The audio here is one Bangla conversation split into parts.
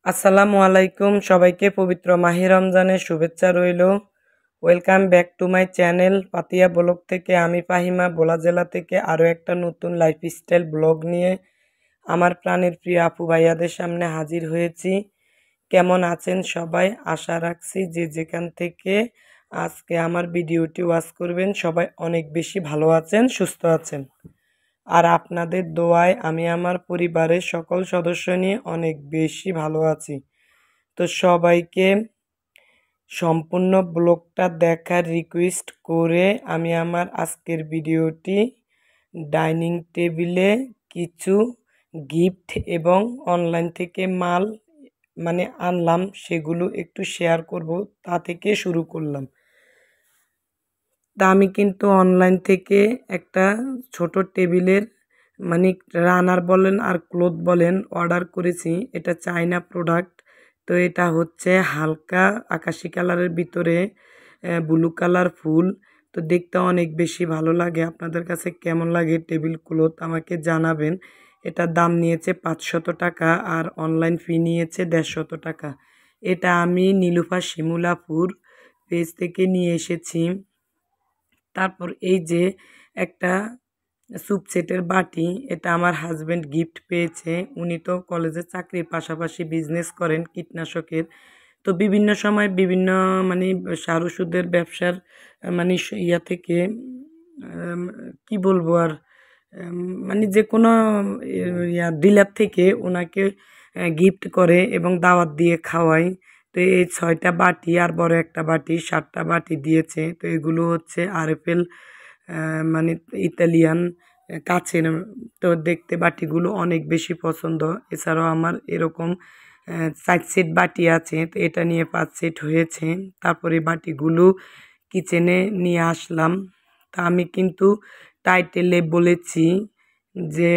আসসালামু আলাইকুম সবাইকে পবিত্র মাহে রমজানের শুভেচ্ছা রইল। Welcome back to my channel পাতিয়া ব্লগ থেকে। আমি ফাহিমা বোলা জেলা থেকে আরও একটা নতুন লাইফস্টাইল ব্লগ নিয়ে আমার প্রাণের প্রিয় আপু ভাইয়াদের সামনে হাজির হয়েছি। কেমন আছেন সবাই? আশা রাখছি যে যেখান থেকে আজকে আমার ভিডিওটি ওয়াচ করবেন সবাই অনেক বেশি ভালো আছেন, সুস্থ আছেন। আর আপনাদের দোয়ায় আমি আমার পরিবারের সকল সদস্য নিয়ে অনেক বেশি ভালো আছি। তো সবাইকে সম্পূর্ণ ব্লগটা দেখার রিকোয়েস্ট করে আমি আমার আজকের ভিডিওটি ডাইনিং টেবিলে কিছু গিফট এবং অনলাইন থেকে মাল আনলাম, সেগুলো একটু শেয়ার করব, তা থেকে শুরু করলাম। তা আমি কিন্তু অনলাইন থেকে একটা ছোট টেবিলের মানে রানার বলেন আর ক্লথ বলেন অর্ডার করেছি। এটা চায়না প্রোডাক্ট। তো এটা হচ্ছে হালকা আকাশি কালারের ভিতরে ব্লু কালার ফুল। তো দেখতে অনেক বেশি ভালো লাগে। আপনাদের কাছে কেমন লাগে টেবিল ক্লথ আমাকে জানাবেন। এটার দাম নিয়েছে 500 টাকা আর অনলাইন ফি নিয়েছে 150 টাকা। এটা আমি নীলুফা শিমুলাপুর পেজ থেকে নিয়ে এসেছি। তারপর এই যে একটা স্যুপ সেটের বাটি, এটা আমার হাজব্যান্ড গিফট পেয়েছে। উনি তো কলেজে চাকরির পাশাপাশি বিজনেস করেন কীটনাশকের। তো বিভিন্ন সময় বিভিন্ন মানে সার ওষুধের ব্যবসার মানে ইয়া থেকে আম, কি বলবো আর মানে যে কোনো ইয়া ডিলার থেকে ওনাকে গিফট করে এবং দাওয়াত দিয়ে খাওয়াই। তো এই 6টা বাটি আর বড় একটা বাটি 7টা বাটি দিয়েছে। তো এগুলো হচ্ছে আরএফএল মানে ইতালিয়ান কাচের। তো দেখতে বাটিগুলো অনেক বেশি পছন্দ। এছাড়াও আমার এরকম 4 সেট বাটি আছে। তো এটা নিয়ে 5 সেট হয়েছে। তারপরে বাটিগুলো কিচেনে নিয়ে আসলাম। তা আমি কিন্তু টাইটেলে বলেছি যে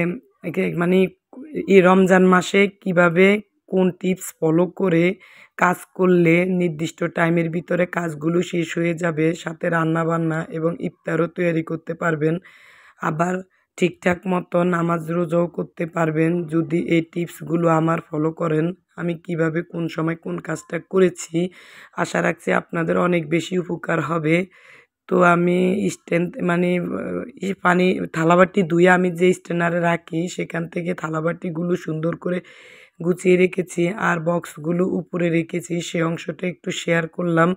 মানে এই রমজান মাসে কিভাবে কোন টিপস ফলো করে কাজ করলে নির্দিষ্ট টাইমের ভিতরে কাজগুলো শেষ হয়ে যাবে, সাথে রান্না বান্না এবং ইফতারও তৈরি করতে পারবেন, আবার ঠিকঠাক মতো নামাজ রোজাও করতে পারবেন যদি এই টিপসগুলো আমার ফলো করেন। আমি কিভাবে কোন সময় কোন কাজটা করেছি, আশা রাখছি আপনাদের অনেক বেশি উপকার হবে। তো আমি স্ট্যান্ড মানে পানি থালাবাটি ধুয়ে আমি যে স্ট্যান্ডারে রাখি সেখান থেকে থালাবাটিগুলো সুন্দর করে গুছিয়ে রেখেছি আর বক্সগুলো উপরে রেখেছি, সে অংশটা একটু শেয়ার করলাম।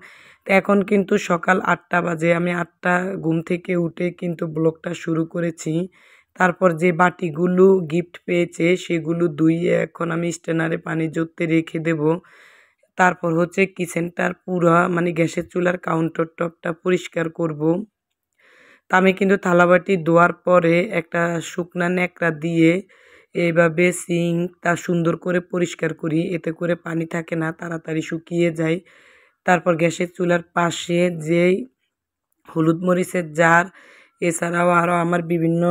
তো এখন কিন্তু সকাল 8টা বাজে। আমি 8টা ঘুম থেকে উঠে কিন্তু ব্লগটা শুরু করেছি। তারপর যে বাটিগুলো গিফট পেয়েছে সেগুলো ধুইয়ে এখন আমি স্ট্যান্ডারে পানি জড়তে রেখে দেব। তারপর হচ্ছে কিচেনটার পুরা মানে গ্যাসের চুলার কাউন্টার টপটা পরিষ্কার করব। তা আমি কিন্তু থালাবাটি ধোয়ার পরে একটা শুকনা ন্যাকড়া দিয়ে এইভাবে সিঙ্কটা সুন্দর করে পরিষ্কার করি, এতে করে পানি থাকে না, তাড়াতাড়ি শুকিয়ে যায়। তারপর গ্যাসের চুলার পাশে যেই হলুদ মরিচের জার, এছাড়াও আরও আমার বিভিন্ন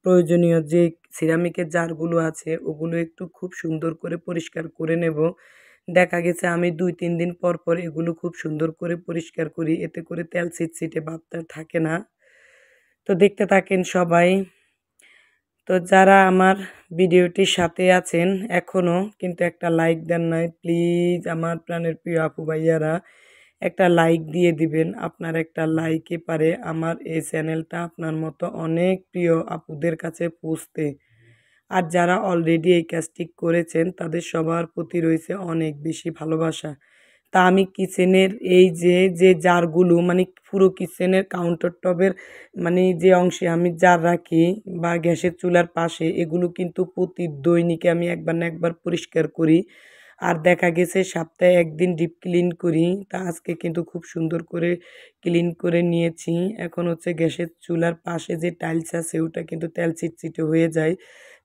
প্রয়োজনীয় যে সিরামিকের জারগুলো আছে ওগুলো একটু খুব সুন্দর করে পরিষ্কার করে নেব। দেখা গেছে আমি 2-3 দিন পর পর এগুলো খুব সুন্দর করে পরিষ্কার করি, এতে করে তেল ছিটছিটে ভাবটা থাকে না। তো দেখতে থাকেন সবাই। তো যারা আমার ভিডিওটির সাথে আছেন এখনও কিন্তু একটা লাইক দেন নাই, প্লিজ আমার প্রাণের প্রিয় আপু ভাইয়ারা একটা লাইক দিয়ে দিবেন। আপনার একটা লাইকে পারে আমার এই চ্যানেলটা আপনার মতো অনেক প্রিয় আপুদের কাছে পৌঁছতে। আর যারা অলরেডি এই কাজটি করেছেন তাদের সবার প্রতি রয়েছে অনেক বেশি ভালোবাসা। তা আমি কিচেনের এই যে যে জারগুলো মানে পুরো কিচেনের কাউন্টার টপের মানে যে অংশে আমি জার রাখি বা গ্যাসের চুলার পাশে, এগুলো কিন্তু প্রতি দৈনিকে আমি একবার না একবার পরিষ্কার করি। আর দেখা গেছে সপ্তাহে একদিন ডিপ ক্লিন করি। তা আজকে কিন্তু খুব সুন্দর করে ক্লিন করে নিয়েছি। এখন হচ্ছে গ্যাসের চুলার পাশে যে টাইলস আছে ওটা কিন্তু তেল চিটচিটে হয়ে যায়।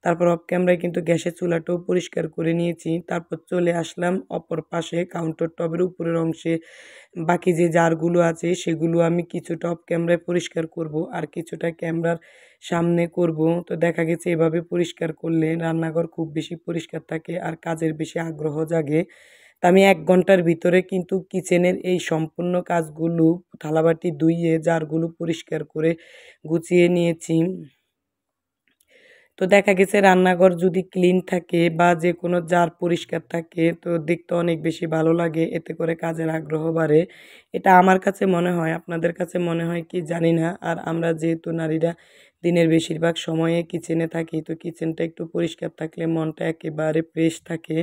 তারপর অফ ক্যামেরায় কিন্তু গ্যাসের চুলাটাও পরিষ্কার করে নিয়েছি। তারপর চলে আসলাম অপর পাশে কাউন্টার টপের উপরের অংশে বাকি যে জারগুলো আছে সেগুলো আমি কিছুটা অফ ক্যামেরায় পরিষ্কার করব আর কিছুটা ক্যামেরার সামনে করব। তো দেখা গেছে এভাবে পরিষ্কার করলে রান্নাঘর খুব বেশি পরিষ্কার থাকে আর কাজের বেশি আগ্রহ জাগে। তা আমি 1 ঘন্টার ভিতরে কিন্তু কিচেনের এই সম্পূর্ণ কাজগুলো থালাবাটি ধুইয়ে জারগুলো পরিষ্কার করে গুছিয়ে নিয়েছি। তো দেখা গেছে রান্নাঘর যদি ক্লিন থাকে বা যে কোনো জার পরিষ্কার থাকে তো দেখতে অনেক বেশি ভালো লাগে, এতে করে কাজের আগ্রহ বাড়ে। এটা আমার কাছে মনে হয়, আপনাদের কাছে মনে হয় কি জানি না। আর আমরা যেহেতু নারীরা দিনের বেশিরভাগ সময়ে কিচেনে থাকি, তো কিচেনটা একটু পরিষ্কার থাকলে মনটা একেবারে ফ্রেশ থাকে।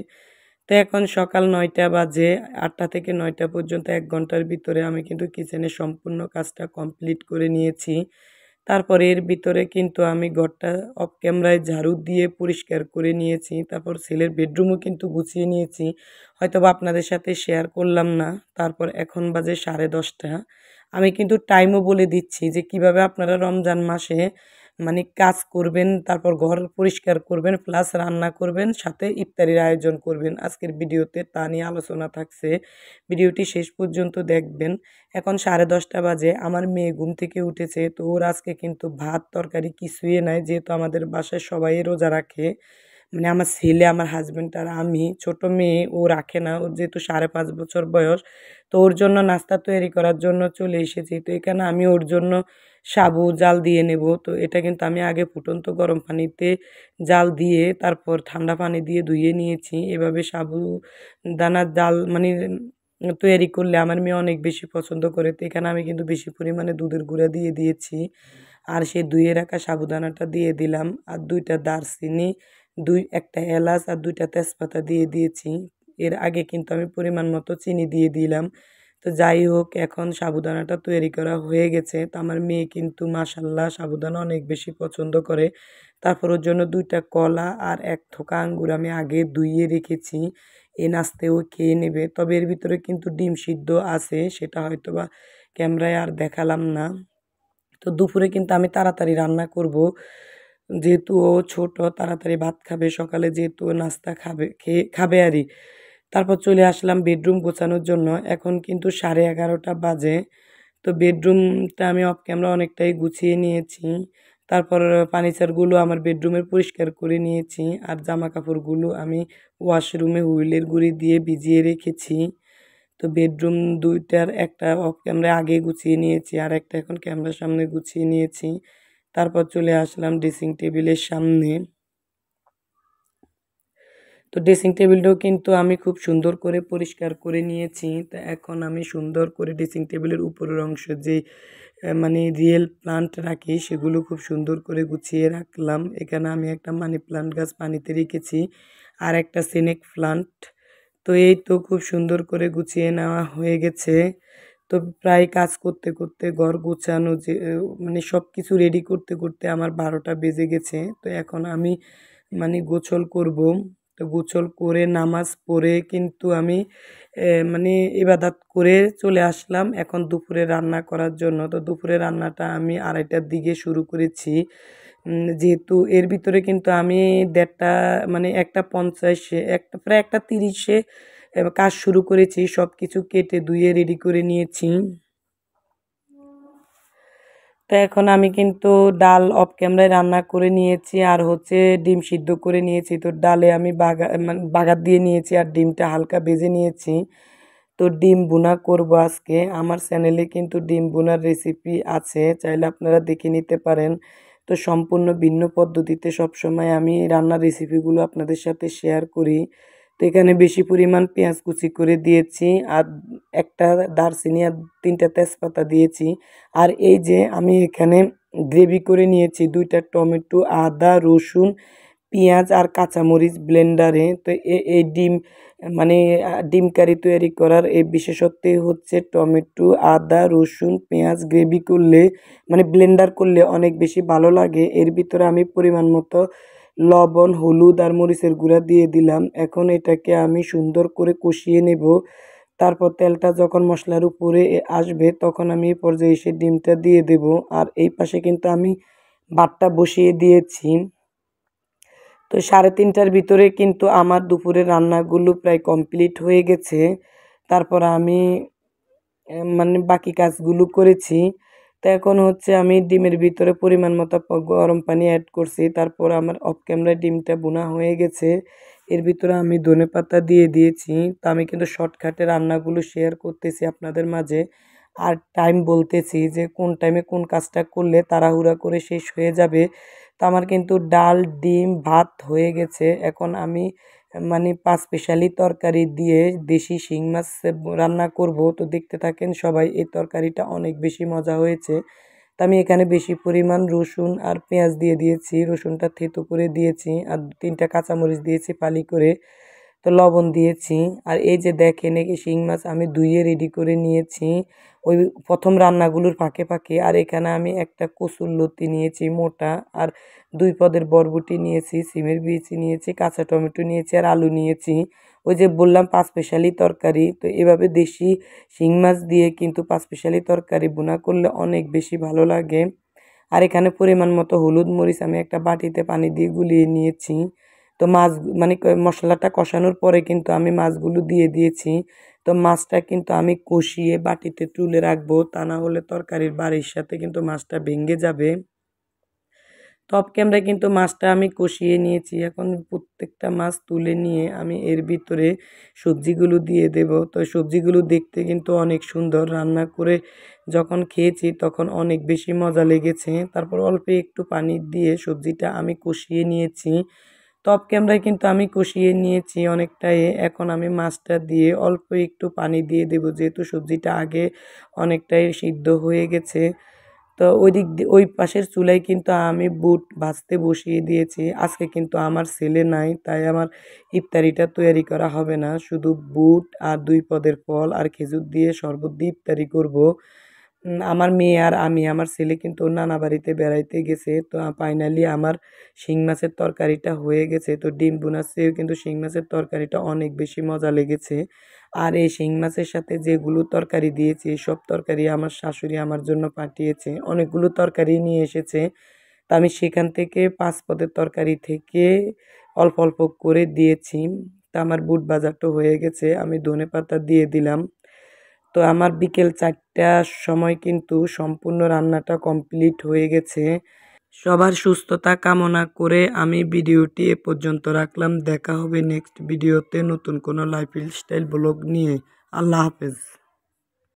তো এখন সকাল ৯টা বাজে, ৮টা থেকে ৯টা পর্যন্ত ১ ঘন্টার ভিতরে আমি কিন্তু কিচেনের সম্পূর্ণ কাজটা কমপ্লিট করে নিয়েছি। তারপরে এর ভিতরে কিন্তু আমি ঘরটা অফ ক্যামেরায় ঝাড়ু দিয়ে পরিষ্কার করে নিয়েছি। তারপর ছেলের বেডরুমও কিন্তু গুছিয়ে নিয়েছি। হয়তোবা আপনাদের সাথে শেয়ার করলাম না। তারপর এখন বাজে 10:30। আমি কিন্তু টাইমও বলে দিচ্ছি যে কিভাবে আপনারা রমজান মাসে মানে কাজ করবেন, তারপর ঘর পরিষ্কার করবেন, প্লাস রান্না করবেন, সাথে ইফতারির আয়োজন করবেন। আজকের ভিডিওতে তা নিয়ে আলোচনা থাকছে। ভিডিওটি শেষ পর্যন্ত দেখবেন। এখন 10:30 বাজে, আমার মেয়ে ঘুম থেকে উঠেছে। তো ওর আজকে কিন্তু ভাত তরকারি কিছুই নাই, যেহেতু আমাদের বাসায় সবাই রোজা রাখে। মানে আমার ছেলে, আমার হাজব্যান্ড আর আমি। ছোট মেয়ে ও রাখে না, ওর যেহেতু 5.5 বছর বয়স। তো ওর জন্য নাস্তা তৈরি করার জন্য চলে এসেছি। তো এখানে আমি ওর জন্য সাবু জাল দিয়ে নেব। তো এটা কিন্তু আমি আগে ফুটন্ত গরম পানিতে জাল দিয়ে তারপর ঠান্ডা পানি দিয়ে ধুয়ে নিয়েছি। এভাবে সাবু দানার জাল মানে তৈরি করলে আমার মেয়ে অনেক বেশি পছন্দ করে। তো এখানে আমি কিন্তু বেশি পরিমাণে দুধের গুঁড়া দিয়ে দিয়েছি। আর সেই ধুয়ে রাখা সাবুদানাটা দিয়ে দিলাম। আর 2টা দারচিনি, একটা এলাচ আর 2টা তেজপাতা দিয়ে দিয়েছি। এর আগে কিন্তু আমি পরিমাণ মতো চিনি দিয়ে দিলাম। তো যাই হোক, এখন সাবুদানাটা তৈরি করা হয়ে গেছে। তো আমার মেয়ে কিন্তু মাশাল্লাহ সাবুদানা অনেক বেশি পছন্দ করে। তারপর ওর জন্য 2টা কলা আর 1 থোকা আঙ্গুর আমি আগে ধুইয়ে রেখেছি। এ নাস্তেও খেয়ে নেবে। তবে এর ভিতরে কিন্তু ডিম সিদ্ধ আছে, সেটা হয়তোবা ক্যামেরায় আর দেখালাম না। তো দুপুরে কিন্তু আমি তাড়াতাড়ি রান্না করব, যেহেতু ও ছোট, তাড়াতাড়ি ভাত খাবে সকালে, যেহেতু ও নাস্তা খাবে আরই। তারপর চলে আসলাম বেডরুম গোছানোর জন্য। এখন কিন্তু 11:30 বাজে। তো বেডরুমটা আমি অফ ক্যামেরা অনেকটাই গুছিয়ে নিয়েছি। তারপর ফার্নিচারগুলো আমার বেডরুমের পরিষ্কার করে নিয়েছি। আর জামা কাপড়গুলো আমি ওয়াশরুমে হুইলের গুঁড়ি দিয়ে ভিজিয়ে রেখেছি। তো বেডরুম 2টার একটা অফ ক্যামেরা আগে গুছিয়ে নিয়েছি, আর একটা এখন ক্যামেরার সামনে গুছিয়ে নিয়েছি। তারপর চলে আসলাম ড্রেসিং টেবিলের সামনে। তো ড্রেসিং টেবিলটাও কিন্তু আমি খুব সুন্দর করে পরিষ্কার করে নিয়েছি। তো এখন আমি সুন্দর করে ড্রেসিং টেবিলের উপরের অংশ যে মানে রিয়েল প্লান্ট রাখি, সেগুলো খুব সুন্দর করে গুছিয়ে রাখলাম। এখানে আমি একটা মানি প্লান্ট গাছ পানিতে রেখেছি, আর একটা সিনেক প্লান্ট। তো এই তো খুব সুন্দর করে গুছিয়ে নেওয়া হয়ে গেছে। তো প্রায় কাজ করতে করতে ঘর গোছানো যে মানে সব কিছু রেডি করতে করতে আমার 12টা বেজে গেছে। তো এখন আমি মানে গোসল করব। তো গোসল করে নামাজ পড়ে কিন্তু আমি মানে ইবাদত করে চলে আসলাম এখন দুপুরে রান্না করার জন্য। তো দুপুরে রান্নাটা আমি 2:30টার দিকে শুরু করেছি। যেহেতু এর ভিতরে কিন্তু আমি 1:30 মানে 1:50 প্রায় 1:30 কাজ শুরু করেছি। সব কিছু কেটে ধুয়ে রেডি করে নিয়েছি। তো এখন আমি কিন্তু ডাল অফ ক্যামেরায় রান্না করে নিয়েছি, আর হচ্ছে ডিম সিদ্ধ করে নিয়েছি। তো ডালে আমি মানে বাগার দিয়ে নিয়েছি, আর ডিমটা হালকা ভেজে নিয়েছি। তো ডিম ভুনা করব আজকে। আমার চ্যানেলে কিন্তু ডিম ভুনার রেসিপি আছে, চাইলে আপনারা দেখে নিতে পারেন। তো সম্পূর্ণ ভিন্ন পদ্ধতিতে সবসময় আমি রান্নার রেসিপিগুলো আপনাদের সাথে শেয়ার করি। তো এখানে বেশি পরিমাণ পেঁয়াজ কুচি করে দিয়েছি, আর একটা দারচিনি আর 3টা তেজপাতা দিয়েছি। আর এই যে আমি এখানে গ্রেভি করে নিয়েছি 2টা টমেটো, আদা, রসুন, পেঁয়াজ আর কাঁচামরিচ ব্লেন্ডারে। তো এই ডিম মানে ডিম কারি তৈরি করার এই বিশেষত্বই হচ্ছে টমেটো, আদা, রসুন, পেঁয়াজ গ্রেভি করলে মানে ব্লেন্ডার করলে অনেক বেশি ভালো লাগে। এর ভিতরে আমি পরিমাণ মতো লবণ, হলুদ আর মরিচের গুঁড়া দিয়ে দিলাম। এখন এটাকে আমি সুন্দর করে কষিয়ে নেব। তারপর তেলটা যখন মশলার উপরে আসবে তখন আমি এই পর্যায়ে এসে ডিমটা দিয়ে দেব। আর এই পাশে কিন্তু আমি ভাতটা বসিয়ে দিয়েছি। তো 3:30টার ভিতরে কিন্তু আমার দুপুরের রান্নাগুলো প্রায় কমপ্লিট হয়ে গেছে। তারপর আমি মানে বাকি কাজগুলো করেছি। তো এখন হচ্ছে আমি ডিমের ভিতরে পরিমাণ মতো গরম পানি অ্যাড করছি। তারপর আমার অফ ক্যামেরায় ডিমটা বোনা হয়ে গেছে। এর ভিতরে আমি ধনেপাতা দিয়ে দিয়েছি। তো আমি কিন্তু শর্টকাটে রান্নাগুলো শেয়ার করতেছি আপনাদের মাঝে। আর টাইম বলতেছি যে কোন টাইমে কোন কাজটা করলে তাড়াহুড়া করে শেষ হয়ে যাবে। তো আমার কিন্তু ডাল ডিম ভাত হয়ে গেছে। এখন আমি মানে পাঁচ স্পেশালি তরকারি দিয়ে দেশি শিং মাছ রান্না করব। তো দেখতে থাকেন সবাই, এই তরকারিটা অনেক বেশি মজা হয়েছে। তো আমি এখানে বেশি পরিমাণ রসুন আর পেঁয়াজ দিয়ে দিয়েছি, রসুনটা থেতো করে দিয়েছি, আর 3টা কাঁচামরিচ দিয়েছি ফালি করে। তো লবণ দিয়েছি। আর এই যে দেখেন এই শিং মাছ আমি ধুয়ে রেডি করে নিয়েছি ওই প্রথম রান্নাগুলোর ফাঁকে ফাঁকে। আর এখানে আমি একটা কসুরলতি নিয়েছি মোটা, আর 2 পদের বরবটি নিয়েছি, সিমের বিচি নিয়েছি, কাঁচা টমেটো নিয়েছি, আর আলু নিয়েছি। ওই যে বললাম পাঁচ স্পেশালি তরকারি, তো এভাবে দেশি শিং মাছ দিয়ে কিন্তু পাঁচ স্পেশালি তরকারি বোনা করলে অনেক বেশি ভালো লাগে। আর এখানে পরিমাণ মতো হলুদ মরিচ আমি একটা বাটিতে পানি দিয়ে গুলিয়ে নিয়েছি। তো মাছ মানে মশলাটা কষানোর পরে কিন্তু আমি মাছগুলো দিয়ে দিয়েছি। তো মাছটা কিন্তু আমি কষিয়ে বাটিতে তুলে রাখবো, তা না হলে তরকারির বাড়ির সাথে কিন্তু মাছটা ভেঙে যাবে। তো অফ ক্যামেরায় কিন্তু মাছটা আমি কষিয়ে নিয়েছি। এখন প্রত্যেকটা মাছ তুলে নিয়ে আমি এর ভিতরে সবজিগুলো দিয়ে দেব। তো সবজিগুলো দেখতে কিন্তু অনেক সুন্দর, রান্না করে যখন খেয়েছি তখন অনেক বেশি মজা লেগেছে। তারপর অল্প একটু পানি দিয়ে সবজিটা আমি কষিয়ে নিয়েছি। তো অফ ক্যামেরায় কিন্তু আমি কষিয়ে নিয়েছি অনেকটাই। এখন আমি মাছটা দিয়ে অল্প একটু পানি দিয়ে দেব, যেহেতু সবজিটা আগে অনেকটাই সিদ্ধ হয়ে গেছে। তো ওই দিক দিয়ে ওই পাশের চুলায় কিন্তু আমি বুট ভাজতে বসিয়ে দিয়েছি। আজকে কিন্তু আমার ছেলে নাই, তাই আমার ইফতারিটা তৈরি করা হবে না। শুধু বুট আর 2 পদের ফল আর খেজুর দিয়ে শরবত দিয়ে ইফতারি করব। আমার মেয়ে আর আমি, আমার ছেলে কিন্তু ওর নানা বাড়িতে বেড়াইতে গেছে। তো ফাইনালি আমার শিং মাছের তরকারিটা হয়ে গেছে। তো ডিম বোনার চেয়েও কিন্তু শিং মাছের তরকারিটা অনেক বেশি মজা লেগেছে। আর এই শিং মাছের সাথে যেগুলো তরকারি দিয়েছি, সব তরকারি আমার শাশুড়ি আমার জন্য পাঠিয়েছে। অনেকগুলো তরকারি নিয়ে এসেছে। তা আমি সেখান থেকে 5 পদের তরকারি থেকে অল্প অল্প করে দিয়েছি। তা আমার বুট ভাজাটা হয়ে গেছে, আমি ধনেপাতা দিয়ে দিলাম। তো আমার বিকেল 4টার সময় কিন্তু সম্পূর্ণ রান্নাটা কমপ্লিট হয়ে গেছে। সবার সুস্থতা কামনা করে আমি ভিডিওটি এ পর্যন্ত রাখলাম। দেখা হবে নেক্সট ভিডিওতে নতুন কোনো লাইফস্টাইল ব্লগ নিয়ে। আল্লাহ হাফেজ।